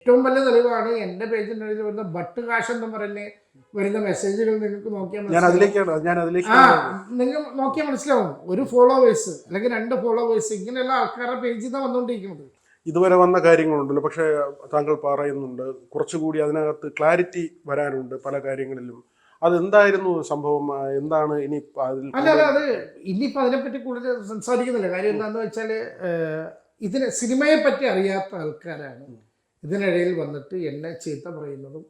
ഏറ്റവും വലിയ തെളിവാണ് എൻ്റെ പേജിൻ്റെ ഇടയിൽ വരുന്ന ബട്ട് കാശ് എന്ന് പറഞ്ഞ് വരുന്ന മെസ്സേജുകൾ നിങ്ങൾക്ക് നോക്കിയാൽ നിങ്ങൾ നോക്കിയാൽ മനസ്സിലാവും. ഒരു ഫോളോവേഴ്സ് അല്ലെങ്കിൽ 2 ഫോളോവേഴ്സ് ഇങ്ങനെയുള്ള ആൾക്കാരുടെ പേജിൽ നിന്നാണ് വന്നുകൊണ്ടിരിക്കുന്നത്. ഇതുവരെ വന്ന കാര്യങ്ങളുണ്ടല്ലോ, പക്ഷേ താങ്കൾ പറയുന്നുണ്ട് കുറച്ചുകൂടി അതിനകത്ത് ക്ലാരിറ്റി വരാനുണ്ട് പല കാര്യങ്ങളിലും. അതെന്തായിരുന്നു സംഭവം, എന്താണ് ഇനി? അല്ല അത് ഇനിയിപ്പോൾ അതിനെപ്പറ്റി കൂടുതൽ സംസാരിക്കുന്നില്ല. കാര്യം എന്താണെന്ന് വെച്ചാൽ ഇതിന് സിനിമയെ പറ്റി അറിയാത്ത ആൾക്കാരാണ് ഇതിനിടയിൽ വന്നിട്ട് എന്നെ ചീത്ത പറയുന്നതും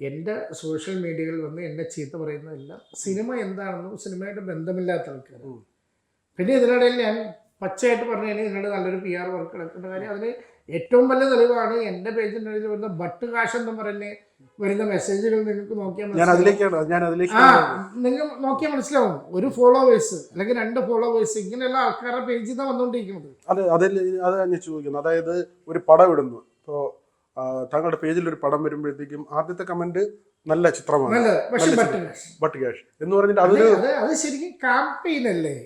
എൻ്റെ സോഷ്യൽ മീഡിയകളിൽ വന്ന് എന്നെ ചീത്ത പറയുന്നതെല്ലാം സിനിമ എന്താണെന്നും സിനിമയായിട്ട് ബന്ധമില്ലാത്ത ആൾക്കാരാണ്. പിന്നെ ഇതിനിടയിൽ ഞാൻ പച്ചയായിട്ട് പറഞ്ഞു കഴിഞ്ഞാൽ ഇതിനിടെ നല്ലൊരു PR വർക്ക് നടക്കേണ്ട കാര്യം. അതിന് ഏറ്റവും വലിയ തെളിവാണ് എൻ്റെ പേജിൻ്റെ ഇടയിൽ വരുന്ന ബട്ട് കാശ് എന്ന് പറഞ്ഞ് വരുന്ന മെസ്സേജുകൾ നിങ്ങൾക്ക് നോക്കിയാൽ നിങ്ങൾ നോക്കിയാൽ മനസ്സിലാവും. ഒരു ഫോളോവേഴ്സ് അല്ലെങ്കിൽ 2 ഫോളോവേഴ്സ് ഇങ്ങനെയുള്ള ആൾക്കാരുടെ പേജിൽ നിന്നാണ് വന്നുകൊണ്ടിരിക്കുന്നത്. അത് ഞാൻ ചോദിക്കുന്നത്, അതായത് ഒരു പടം ഇടുന്നു, ഇപ്പോൾ താങ്കളുടെ പേജിൽ ഒരു പടം വരുമ്പോഴത്തേക്കും ആദ്യത്തെ കമന്റ് നല്ല ചിത്രമാണ്, ബട്ട് ക്യാഷ് എന്ന് പറഞ്ഞിട്ട് അത് ശരിക്കും ക്യാമ്പയിൻ അല്ലേ?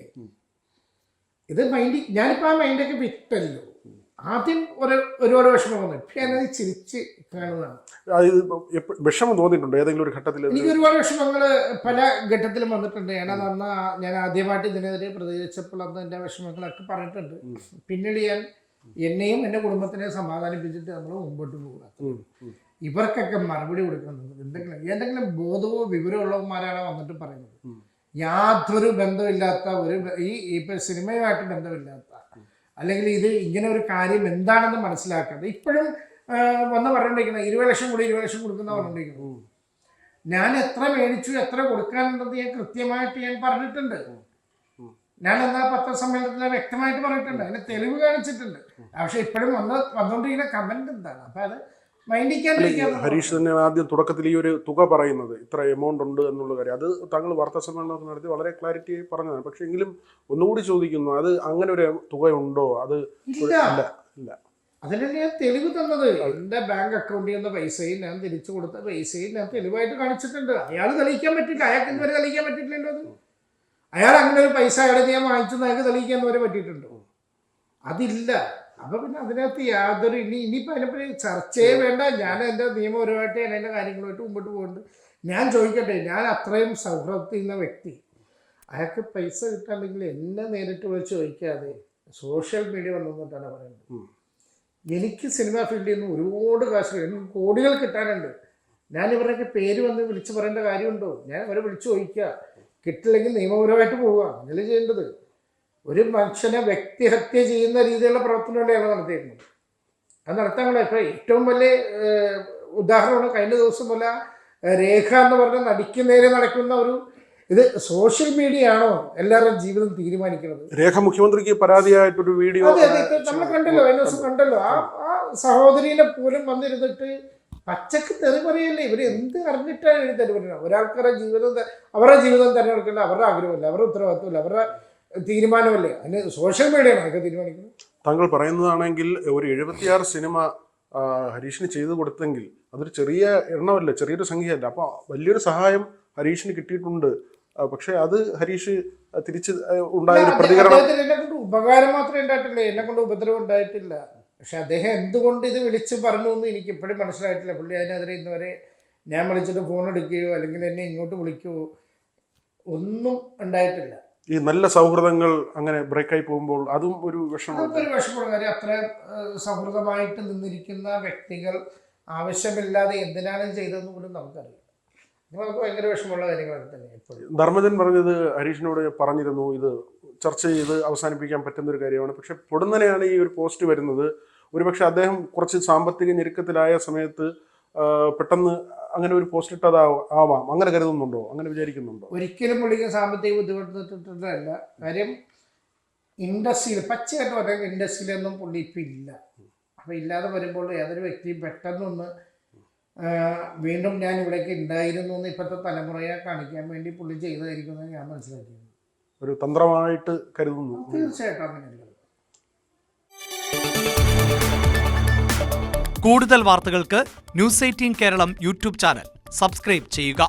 ഇത് മൈൻഡ് ഞാനിപ്പോൾ ആ മൈൻഡൊക്കെ വിട്ടല്ലോ. ആദ്യം ഒരുപാട് വിഷമം വന്നു, ഇപ്പം ഞാനത് ചിരിച്ച് കാണുന്നതാണ്. വിഷമം തോന്നിയിട്ടുണ്ടോ ഏതെങ്കിലും ഒരു ഘട്ടത്തിൽ? എനിക്ക് ഒരുപാട് വിഷമങ്ങൾ പല ഘട്ടത്തിലും വന്നിട്ടുണ്ട്. ഞാൻ ആദ്യമായിട്ട് ഇതിനെതിരെ പ്രതികരിച്ചപ്പോൾ അന്ന് എൻ്റെ വിഷമങ്ങളൊക്കെ പറഞ്ഞിട്ടുണ്ട്. പിന്നീട് ഞാൻ എന്നെയും എൻ്റെ കുടുംബത്തിനെ സമാധാനിപ്പിച്ചിട്ട് നമ്മൾ മുമ്പോട്ട് പോകുക. ഇവർക്കൊക്കെ മറുപടി കൊടുക്കുന്നത് എന്തെങ്കിലും ബോധവോ വിവരമുള്ളവന്മാരാണ് വന്നിട്ട് പറയുന്നത്. യാതൊരു ബന്ധമില്ലാത്ത ഇപ്പം സിനിമയുമായിട്ട് ബന്ധമില്ലാത്ത, അല്ലെങ്കിൽ ഇത് ഇങ്ങനെ ഒരു കാര്യം എന്താണെന്ന് മനസ്സിലാക്കാതെ ഇപ്പോഴും വന്ന് പറഞ്ഞിരിക്കുന്നത് 20 ലക്ഷം കൂടി 20 ലക്ഷം കൊടുക്കുന്ന പറഞ്ഞിരിക്കുന്നത്. ഞാൻ എത്ര മേടിച്ചു, എത്ര കൊടുക്കാനുണ്ടെന്ന് ഞാൻ കൃത്യമായിട്ട് ഞാൻ പറഞ്ഞിട്ടുണ്ട്. ഞാൻ എന്നാ പത്രസമ്മേളനത്തിൽ വ്യക്തമായിട്ട് പറഞ്ഞിട്ടുണ്ട്, അതിന് തെളിവ് കാണിച്ചിട്ടുണ്ട്. പക്ഷെ ഇപ്പോഴും വന്നുകൊണ്ടിരിക്കുന്ന കമന്റ് എന്താണ്? അപ്പൊ അത് മൈൻഡിക്കാണ്ടിരിക്കുക. ഹരീഷ് തന്നെ ആദ്യം തുടക്കത്തിൽ ഈ ഒരു തുക പറയുന്നത് ഇത്ര എമൗണ്ട് ഉണ്ട് എന്നുള്ള കാര്യം, അത് താങ്കൾ വാർത്താ സമ്മേളനം നടത്തി വളരെ ക്ലാരിറ്റി പറഞ്ഞതാണ്. പക്ഷെ എങ്കിലും ഒന്നുകൂടി ചോദിക്കുന്നു, അത് അങ്ങനെ ഒരു തുക ഉണ്ടോ? അത് ഇല്ല. അതിനാണ് ഞാൻ തെളിവ് തന്നത്. എൻ്റെ ബാങ്ക് അക്കൗണ്ടിൽ നിന്ന് പൈസയും ഞാൻ തിരിച്ചു കൊടുത്ത പൈസയും ഞാൻ തെളിവായിട്ട് കാണിച്ചിട്ടുണ്ട്. അയാൾ തെളിയിക്കാൻ പറ്റില്ല, അയാൾക്ക് ഇതുവരെ തെളിയിക്കാൻ പറ്റിയിട്ടില്ലല്ലോ. അത് അയാൾ അങ്ങനെ ഒരു പൈസ അയാളെ ഞാൻ വാങ്ങിച്ചെന്ന് അയാൾക്ക് തെളിയിക്കാൻ വരെ പറ്റിയിട്ടുണ്ടോ? അതില്ല. അപ്പൊ പിന്നെ അതിനകത്ത് യാതൊരു ഇനിയിപ്പോൾ അതിനെപ്പറ്റി ചർച്ചയെ വേണ്ട. ഞാൻ എൻ്റെ നിയമപരമായിട്ട് ഞാൻ എൻ്റെ കാര്യങ്ങളുമായിട്ട് മുമ്പോട്ട് പോകുന്നുണ്ട്. ഞാൻ ചോദിക്കട്ടെ, ഞാൻ അത്രയും സൗഹൃദത്തിൽ ചെയ്യുന്ന വ്യക്തി, അയാൾക്ക് പൈസ കിട്ടാണെങ്കിൽ എന്നെ നേരിട്ട് വിളിച്ച് ചോദിക്കാതെ സോഷ്യൽ മീഡിയ വന്നിട്ടാണ് പറയുന്നത്. എനിക്ക് സിനിമ ഫീൽഡിൽ നിന്ന് ഒരുപാട് കാശ്, എനിക്ക് കോടികൾ കിട്ടാനുണ്ട്. ഞാൻ ഇവരുടെയൊക്കെ പേര് വന്ന് വിളിച്ച് പറയേണ്ട കാര്യമുണ്ടോ? ഞാൻ അവരെ വിളിച്ച് ചോദിക്കുക, കിട്ടില്ലെങ്കിൽ നിയമപരമായിട്ട് പോവുക, അങ്ങനെ ചെയ്യേണ്ടത്. ഒരു മനുഷ്യനെ വ്യക്തിഹത്യ ചെയ്യുന്ന രീതിയിലുള്ള പ്രവർത്തനമല്ലാണ് നടത്തിയിരുന്നത്. അത് നടത്താൻ ഇപ്പോൾ ഏറ്റവും വലിയ ഉദാഹരണമാണ് കഴിഞ്ഞ ദിവസം പോലെ രേഖ എന്ന് പറഞ്ഞ നടിക്കുന്നേരെ നടക്കുന്ന ഒരു ഇത്. സോഷ്യൽ മീഡിയ ആണോ എല്ലാവരുടെയും ജീവിതം തീരുമാനിക്കുന്നത്? രേഖ മുഖ്യമന്ത്രിക്ക് പരാതിയായിട്ടൊരു വീഡിയോ നമ്മൾ കണ്ടല്ലോ, കഴിഞ്ഞ ദിവസം കണ്ടല്ലോ. ആ സഹോദരിനെ പോലും വന്നിരുന്നിട്ട് പച്ചക്ക് തെറി പറയല്ലേ. ഇവർ എന്ത് അറിഞ്ഞിട്ടാണ് എഴുതി തെറി പറയുന്നത്? അവരുടെ ജീവിതം തിരഞ്ഞെടുക്കേണ്ട അവരുടെ ആഗ്രഹമല്ല, അവരുടെ ഉത്തരവാദിത്വമല്ല, അവരുടെ തീരുമാനമല്ലേ. അതിന് സോഷ്യൽ മീഡിയയാണ് അതൊക്കെ തീരുമാനിക്കുന്നത്. താങ്കൾ പറയുന്നതാണെങ്കിൽ ഒരു 76 സിനിമ ഹരീഷിന് ചെയ്തു കൊടുത്തെങ്കിൽ അതൊരു ചെറിയ എണ്ണമല്ല, ചെറിയൊരു സംഖ്യയല്ല. അപ്പോൾ വലിയൊരു സഹായം ഹരീഷിന് കിട്ടിയിട്ടുണ്ട്. പക്ഷെ അത് ഹരീഷ് തിരിച്ച് ഉണ്ടായ പ്രതികരണം, എന്നെ കൊണ്ട് ഉപകാരം മാത്രമേ ഉണ്ടായിട്ടില്ല, എന്നെ കൊണ്ട് ഉപദ്രവം ഉണ്ടായിട്ടില്ല. പക്ഷെ അദ്ദേഹം എന്തുകൊണ്ട് ഇത് വിളിച്ച് പറഞ്ഞു എന്ന് എനിക്ക് ഇപ്പോഴും മനസ്സിലായിട്ടില്ല. പുള്ളി അതിനെതിരെ ഇന്നുവരെ ഞാൻ വിളിച്ചിട്ട് ഫോൺ എടുക്കുകയോ അല്ലെങ്കിൽ എന്നെ ഇങ്ങോട്ട് വിളിക്കുകയോ ഒന്നും ഉണ്ടായിട്ടില്ല. ഈ നല്ല സൗഹൃദങ്ങൾ അങ്ങനെ ബ്രേക്കായി പോകുമ്പോൾ അതും ഒരു വിഷമമാണ്. കാര്യം അത്ര സൗഹൃദമായിട്ട് നിന്നിരിക്കുന്ന വ്യക്തികൾ ആവശ്യമില്ലാതെ എന്തിനാണ് ചെയ്തതെന്ന് പോലും നമുക്കറിയാം. നമുക്ക് ഭയങ്കര വിഷമമുള്ള കാര്യങ്ങളൊക്കെ തന്നെ. ധർമ്മജൻ പറഞ്ഞത് ഹരീഷിനോട് പറഞ്ഞിരുന്നു, ഇത് ചർച്ച ചെയ്ത് അവസാനിപ്പിക്കാൻ പറ്റുന്ന ഒരു കാര്യമാണ്. പക്ഷെ പൊടുന്നനെയാണ് ഈ ഒരു പോസ്റ്റ് വരുന്നത്. ഒരുപക്ഷെ അദ്ദേഹം കുറച്ച് സാമ്പത്തിക ഞെരുക്കത്തിലായ സമയത്ത് പെട്ടെന്ന് അങ്ങനെ ഒരു പോസ്റ്റ് ഇട്ടതാവാം, അങ്ങനെ കരുതുന്നുണ്ടോ, അങ്ങനെ വിചാരിക്കുന്നുണ്ടോ? ഒരിക്കലും പുള്ളിക്ക് സാമ്പത്തിക ബുദ്ധിമുട്ടിട്ടല്ല. കാര്യം ഇൻഡസ്ട്രിയിൽ പച്ചയായിട്ട് പറയാൻ ഇൻഡസ്ട്രിയിലൊന്നും പുള്ളി ഇപ്പം ഇല്ല. അപ്പം ഇല്ലാതെ വരുമ്പോൾ ഏതൊരു വ്യക്തിയും പെട്ടെന്നൊന്ന് വീണ്ടും ഞാൻ ഇവിടേക്ക് ഉണ്ടായിരുന്നു എന്ന് ഇപ്പോഴത്തെ തലമുറയെ കാണിക്കാൻ വേണ്ടി പുള്ളി ചെയ്തതായിരിക്കുമെന്ന് ഞാൻ മനസ്സിലാക്കിയിരുന്നു. ഒരു തന്ത്രമായിട്ട് കരുതുന്നു. തീർച്ചയായിട്ടും അങ്ങനെയല്ല. കൂടുതൽ വാർത്തകൾക്ക് news 18 Keralam YouTube channel subscribe ചെയ്യുക.